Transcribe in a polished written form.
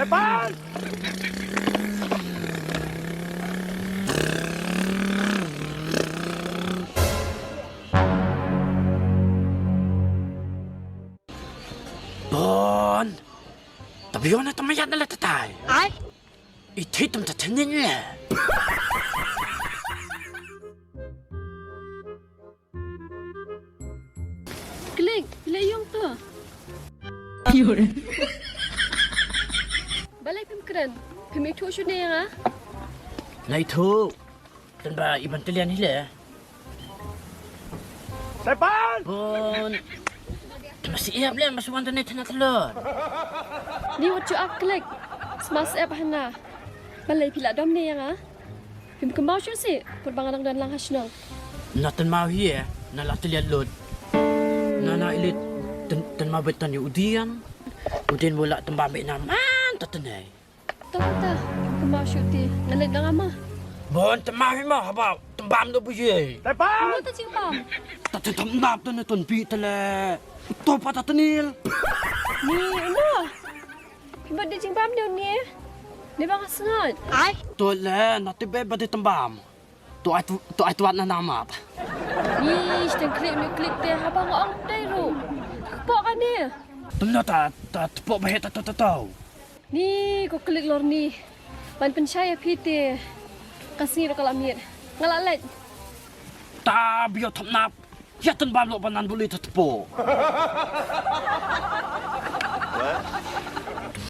Depan! Bon, tapi orang tu mayat nak tatai. Ai? Itu tu tak tenin lah. Klik, pilih yang tu. Balik pem keren. Pem itu sudah yang ah. Nah itu, dan ba iban telian ni lah. Depan! Bon, masih iap lah masuk wanita ni tanah telur. Ni wajib ak klik. Smas app hana. Balik pilih dom ni yang ah. Pem kembau sih sih. Perbangan dan lang hasnong. Natan mau hiya, nak telian lud. Nana ilit, dan mau betan ni udian. Udian bola tembam be naman tatanay. Tahu tak? Kembau sih ti. Ngalit dengan ama. Bon, temah mah apa? Tembam tu puji. Depan! Kamu tak cium. Tak tembam tu ni tuan pi tele. Tu apa tatanil? Ni, ano? Pem dia cium dia ni. Dia bang sengat. Ai? Tu le, nanti be bade tembam. Tu ai tuan nama. Ni, sedang klik teh. Abang orang dai ru. Kepok kan dia? Tengah tak tepuk bahaya tak tahu. Ni, kau klik lor ni. Ban pencaya piti. Kasih kalau amir. Ngalalet. Tak biar tak nap. Ya tembam lo panan boleh tepuk.